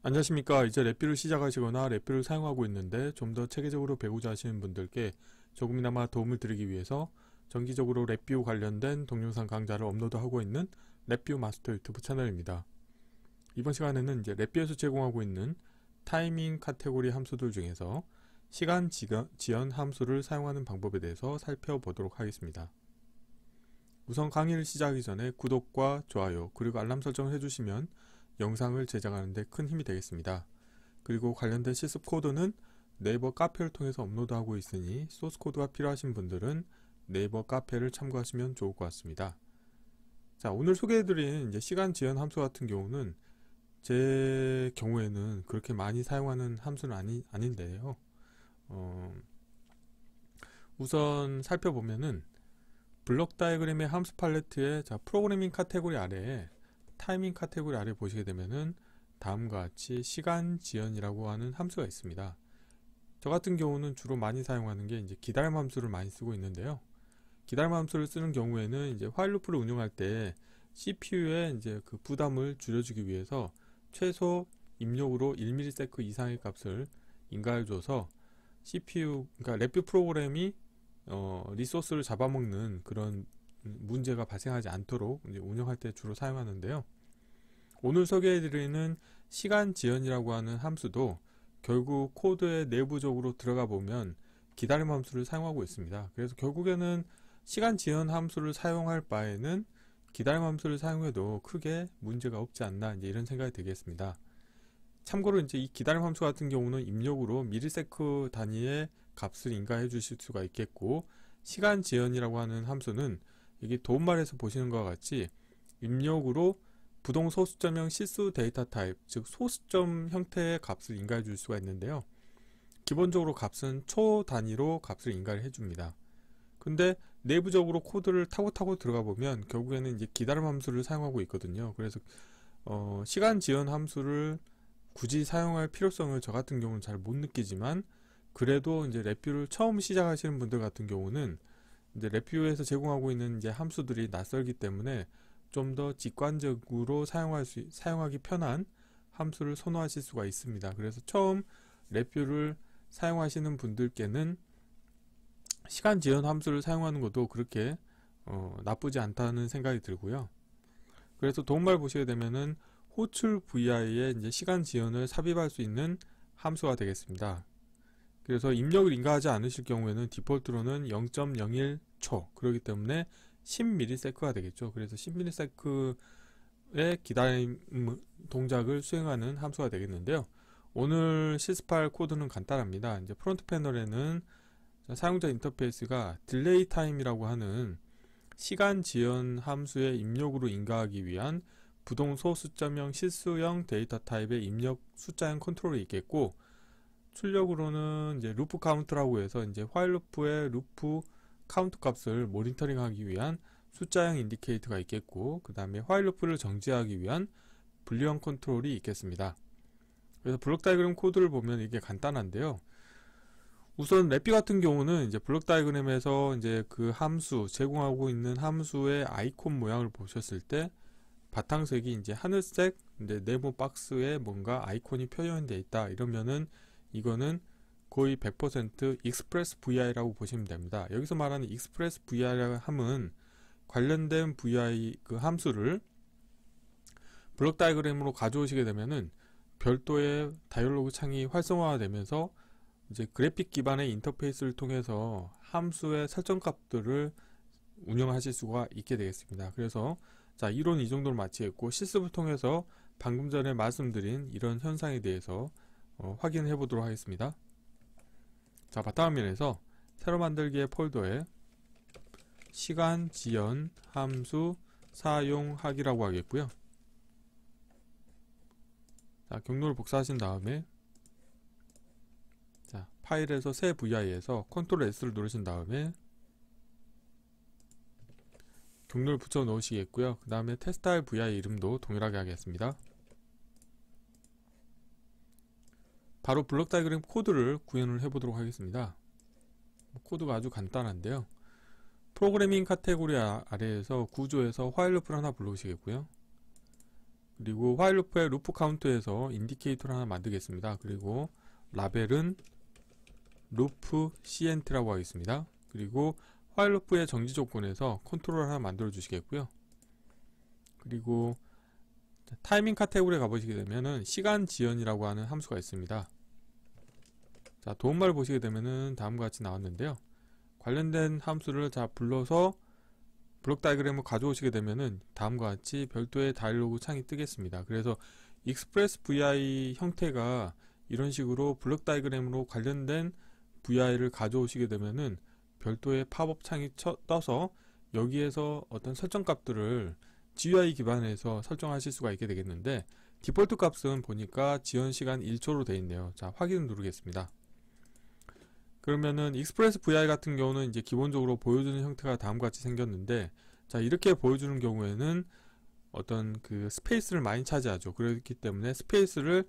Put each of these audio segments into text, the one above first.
안녕하십니까. 이제 랩뷰를 시작하시거나 랩뷰를 사용하고 있는데 좀 더 체계적으로 배우자 하시는 분들께 조금이나마 도움을 드리기 위해서 정기적으로 랩뷰 관련된 동영상 강좌를 업로드하고 있는 랩뷰 마스터 유튜브 채널입니다. 이번 시간에는 이제 랩뷰에서 제공하고 있는 타이밍 카테고리 함수들 중에서 시간 지연 함수를 사용하는 방법에 대해서 살펴보도록 하겠습니다. 우선 강의를 시작하기 전에 구독과 좋아요 그리고 알람 설정을 해주시면 영상을 제작하는 데 큰 힘이 되겠습니다. 그리고 관련된 실습 코드는 네이버 카페를 통해서 업로드하고 있으니 소스 코드가 필요하신 분들은 네이버 카페를 참고하시면 좋을 것 같습니다. 자, 오늘 소개해드린 이제 시간 지연 함수 같은 경우는 제 경우에는 그렇게 많이 사용하는 함수는 아닌데요. 우선 살펴보면은 블록 다이어그램의 함수 팔레트에 프로그래밍 카테고리 아래에 타이밍 카테고리 아래 보시게 되면은 다음과 같이 시간 지연이라고 하는 함수가 있습니다. 저 같은 경우는 주로 많이 사용하는 게 이제 기다림 함수를 많이 쓰고 있는데요. 기다림 함수를 쓰는 경우에는 이제 화일 루프를 운영할 때 CPU에 이제 그 부담을 줄여주기 위해서 최소 입력으로 1ms 이상의 값을 인가해줘서 CPU, 그러니까 랩뷰 프로그램이 리소스를 잡아먹는 그런 문제가 발생하지 않도록 이제 운영할 때 주로 사용하는데요. 오늘 소개해드리는 시간 지연이라고 하는 함수도 결국 코드에 내부적으로 들어가 보면 기다림 함수를 사용하고 있습니다. 그래서 결국에는 시간 지연 함수를 사용할 바에는 기다림 함수를 사용해도 크게 문제가 없지 않나 이제 이런 생각이 들겠습니다. 참고로 이제 이 기다림 함수 같은 경우는 입력으로 미리세크 단위의 값을 인가해 주실 수가 있겠고, 시간 지연이라고 하는 함수는 이게 도움말에서 보시는 것과 같이 입력으로 부동 소수점형 실수 데이터 타입, 즉 소수점 형태의 값을 인가해 줄 수가 있는데요. 기본적으로 값은 초 단위로 값을 인가를 해줍니다. 근데 내부적으로 코드를 타고 들어가 보면 결국에는 이제 기다림 함수를 사용하고 있거든요. 그래서 시간 지연 함수를 굳이 사용할 필요성을 저 같은 경우는 잘 못 느끼지만, 그래도 이제 랩뷰를 처음 시작하시는 분들 같은 경우는 이제 랩뷰에서 제공하고 있는 이제 함수들이 낯설기 때문에 좀 더 직관적으로 사용하기 편한 함수를 선호하실 수가 있습니다. 그래서 처음 랩뷰를 사용하시는 분들께는 시간 지연 함수를 사용하는 것도 그렇게 나쁘지 않다는 생각이 들고요. 그래서 도움말 보시게 되면은 호출 vi에 이제 시간 지연을 삽입할 수 있는 함수가 되겠습니다. 그래서 입력을 인가하지 않으실 경우에는 디폴트로는 0.01초, 그렇기 때문에 10ms가 되겠죠. 그래서 10ms의 기다림 동작을 수행하는 함수가 되겠는데요. 오늘 실습할 코드는 간단합니다. 이제 프론트 패널에는 사용자 인터페이스가 딜레이 타임이라고 하는 시간 지연 함수의 입력으로 인가하기 위한 부동 소수점형 실수형 데이터 타입의 입력 숫자형 컨트롤이 있겠고, 출력으로는 이제 루프 카운트라고 해서 이제 화일 루프의 루프 카운트 값을 모니터링하기 위한 숫자형 인디케이터가 있겠고, 그 다음에 화일 루프를 정지하기 위한 분류형 컨트롤이 있겠습니다. 그래서 블록 다이어그램 코드를 보면 이게 간단한데요. 우선 랩뷰 같은 경우는 이제 블록 다이어그램에서 이제 그 함수, 제공하고 있는 함수의 아이콘 모양을 보셨을 때 바탕색이 이제 하늘색, 이제 네모 박스에 뭔가 아이콘이 표현되어 있다 이러면은 이거는 거의 100% express vi라고 보시면 됩니다. 여기서 말하는 express vi라고 함은 관련된 vi 그 함수를 블록 다이어그램으로 가져오시게 되면은 별도의 다이얼로그 창이 활성화되면서 이제 그래픽 기반의 인터페이스를 통해서 함수의 설정 값들을 운영하실 수가 있게 되겠습니다. 그래서 자, 이론 이 정도로 마치겠고, 실습을 통해서 방금 전에 말씀드린 이런 현상에 대해서 확인해 보도록 하겠습니다. 자, 바탕화면에서 새로 만들기의 폴더에 시간 지연 함수 사용하기라고 하겠고요. 자, 경로를 복사하신 다음에 자, 파일에서 새 vi에서 컨트롤 S를 누르신 다음에 경로를 붙여 넣으시겠고요. 그 다음에 테스트할 vi 이름도 동일하게 하겠습니다. 바로 블록 다이어그램 코드를 구현을 해보도록 하겠습니다. 코드가 아주 간단한데요. 프로그래밍 카테고리 아래에서 구조에서 화일 루프를 하나 불러오시겠고요. 그리고 while loop의 루프 카운트에서 인디케이터를 하나 만들겠습니다. 그리고 라벨은 루프 cnt라고 하겠습니다. 그리고 while loop의 정지 조건에서 컨트롤 하나 만들어 주시겠고요. 그리고 타이밍 카테고리에 가보시게 되면은 시간 지연이라고 하는 함수가 있습니다. 자, 도움말을 보시게 되면은 다음과 같이 나왔는데요. 관련된 함수를 불러서 블록 다이그램을 가져오시게 되면은 다음과 같이 별도의 다이로그 창이 뜨겠습니다. 그래서 익스프레스 vi 형태가 이런 식으로 블록 다이그램으로 관련된 vi를 가져오시게 되면은 별도의 팝업 창이 떠서 여기에서 어떤 설정 값들을 GUI 기반에서 설정하실 수가 있게 되겠는데, 디폴트 값은 보니까 지연 시간 1초로 되어 있네요. 자, 확인을 누르겠습니다. 그러면은 익스프레스 vi 같은 경우는 이제 기본적으로 보여주는 형태가 다음과 같이 생겼는데, 자, 이렇게 보여주는 경우에는 어떤 그 스페이스를 많이 차지하죠. 그렇기 때문에 스페이스를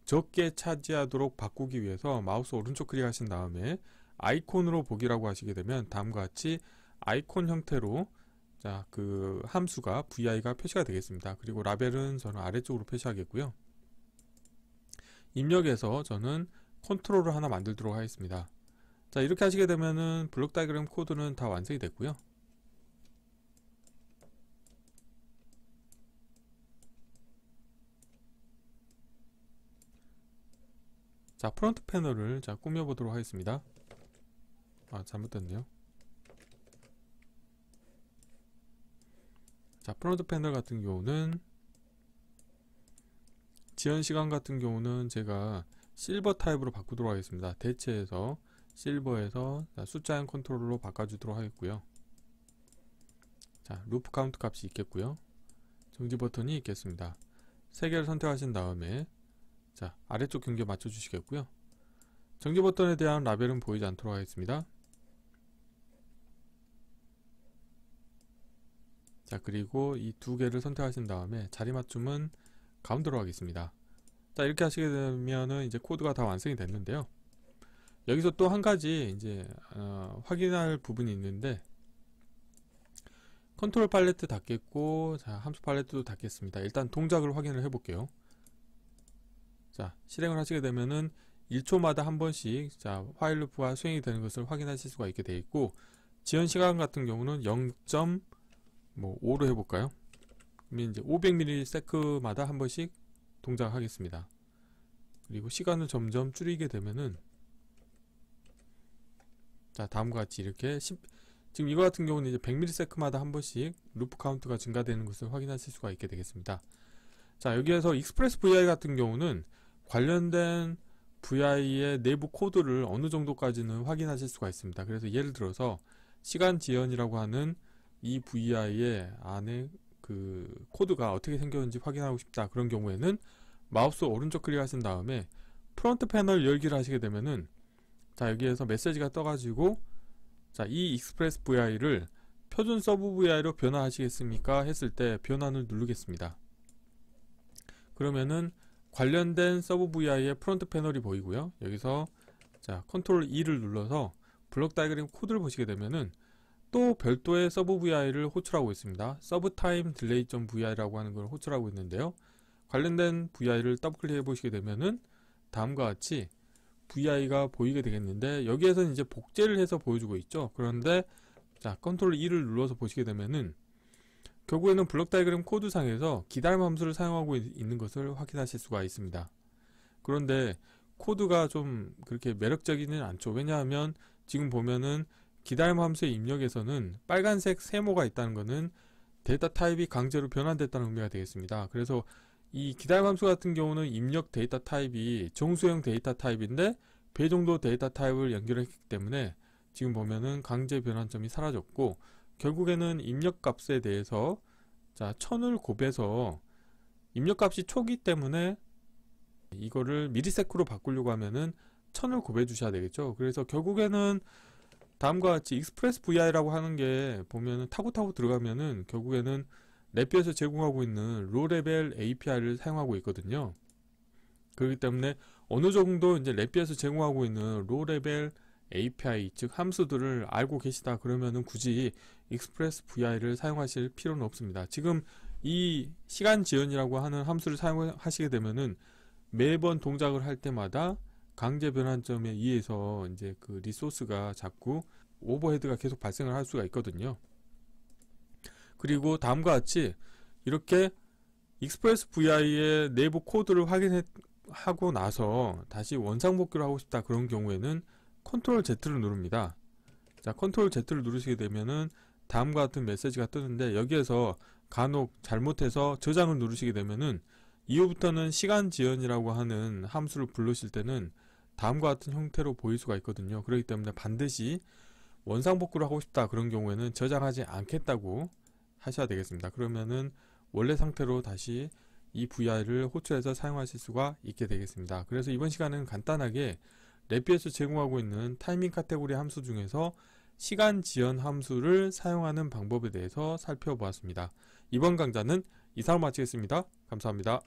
적게 차지하도록 바꾸기 위해서 마우스 오른쪽 클릭하신 다음에 아이콘으로 보기라고 하시게 되면 다음과 같이 아이콘 형태로 자, 그 함수가 vi가 표시가 되겠습니다. 그리고 라벨은 저는 아래쪽으로 표시하겠고요. 입력에서 저는 컨트롤을 하나 만들도록 하겠습니다. 자, 이렇게 하시게 되면은 블록 다이그램 코드는 다 완성이 됐고요. 자, 프론트 패널을 꾸며 보도록 하겠습니다. 아, 잘못됐네요. 자, 프론트 패널 같은 경우는 지연 시간 같은 경우는 제가 실버 타입으로 바꾸도록 하겠습니다. 대체해서 실버에서 숫자형 컨트롤로 바꿔주도록 하겠고요. 자, 루프 카운트 값이 있겠고요. 정지 버튼이 있겠습니다. 3개를 선택하신 다음에 자, 아래쪽 경계 맞춰 주시겠고요. 정지 버튼에 대한 라벨은 보이지 않도록 하겠습니다. 자, 그리고 이 2개를 선택하신 다음에 자리 맞춤은 가운데로 하겠습니다. 자, 이렇게 하시게 되면은 이제 코드가 다 완성이 됐는데요. 여기서 또 한 가지 이제 확인할 부분이 있는데, 컨트롤 팔레트 닫겠고, 자, 함수 팔레트도 닫겠습니다. 일단 동작을 확인을 해 볼게요. 자, 실행을 하시게 되면은 1초마다 한 번씩 자, while loop가 수행이 되는 것을 확인하실 수가 있게 되어 있고, 지연 시간 같은 경우는 0.5로 해볼까요? 그러면 이제 500ms마다 한 번씩 동작하겠습니다. 그리고 시간을 점점 줄이게 되면은 자, 다음과 같이 이렇게 지금 이거 같은 경우는 이제 100ms마다 한 번씩 루프 카운트가 증가되는 것을 확인하실 수가 있게 되겠습니다. 자, 여기에서 익스프레스 vi 같은 경우는 관련된 vi의 내부 코드를 어느 정도까지는 확인하실 수가 있습니다. 그래서 예를 들어서 시간 지연이라고 하는 이 vi의 안에 그 코드가 어떻게 생겼는지 확인하고 싶다. 그런 경우에는 마우스 오른쪽 클릭하신 다음에 프론트 패널 열기를 하시게 되면은 자, 여기에서 메시지가 떠가지고 자, 이 익스프레스 vi를 표준 서브 vi로 변화하시겠습니까? 했을 때 변환을 누르겠습니다. 그러면은 관련된 서브 vi의 프론트 패널이 보이고요. 여기서 자, 컨트롤 E를 눌러서 블록 다이그램 코드를 보시게 되면은 또 별도의 서브 vi를 호출하고 있습니다. 서브 타임 딜레이.vi라고 하는 걸 호출하고 있는데요. 관련된 vi를 더블 클릭해 보시게 되면은 다음과 같이 vi가 보이게 되겠는데, 여기에서는 이제 복제를 해서 보여주고 있죠. 그런데 자, 컨트롤 E를 눌러서 보시게 되면은 결국에는 블록 다이그램 코드상에서 기다림 함수를 사용하고 있는 것을 확인하실 수가 있습니다. 그런데 코드가 좀 그렇게 매력적이지는 않죠. 왜냐하면 지금 보면은 기다림 함수의 입력에서는 빨간색 세모가 있다는 것은 데이터 타입이 강제로 변환됐다는 의미가 되겠습니다. 그래서 이 기다림 함수 같은 경우는 입력 데이터 타입이 정수형 데이터 타입인데 배정도 데이터 타입을 연결했기 때문에 지금 보면은 강제 변환점이 사라졌고, 결국에는 입력 값에 대해서 자, 1000을 곱해서 입력 값이 초기 때문에 이거를 미리세크로 바꾸려고 하면은 1000을 곱해 주셔야 되겠죠. 그래서 결국에는 다음과 같이 익스프레스 vi라고 하는 게 보면은 타고 들어가면은 결국에는 랩비에서 제공하고 있는 로 레벨 API를 사용하고 있거든요. 그렇기 때문에 어느 정도 이제 랩비에서 제공하고 있는 로 레벨 API 즉 함수들을 알고 계시다 그러면은 굳이 익스프레스 vi를 사용하실 필요는 없습니다. 지금 이 시간 지연이라고 하는 함수를 사용하시게 되면은 매번 동작을 할 때마다 강제 변환점에 의해서 이제 그 리소스가 자꾸 오버헤드가 계속 발생을 할 수가 있거든요. 그리고 다음과 같이 이렇게 익스프레스 VI의 내부 코드를 확인하고 나서 다시 원상복귀를 하고 싶다 그런 경우에는 컨트롤 Z를 누릅니다. 자, 컨트롤 Z를 누르시게 되면은 다음과 같은 메시지가 뜨는데, 여기에서 간혹 잘못해서 저장을 누르시게 되면은 이후부터는 시간 지연이라고 하는 함수를 부르실 때는 다음과 같은 형태로 보일 수가 있거든요. 그렇기 때문에 반드시 원상복구를 하고 싶다 그런 경우에는 저장하지 않겠다고 하셔야 되겠습니다. 그러면은 원래 상태로 다시 이 VI를 호출해서 사용하실 수가 있게 되겠습니다. 그래서 이번 시간은 간단하게 랩비에서 제공하고 있는 타이밍 카테고리 함수 중에서 시간 지연 함수를 사용하는 방법에 대해서 살펴보았습니다. 이번 강좌는 이상으로 마치겠습니다. 감사합니다.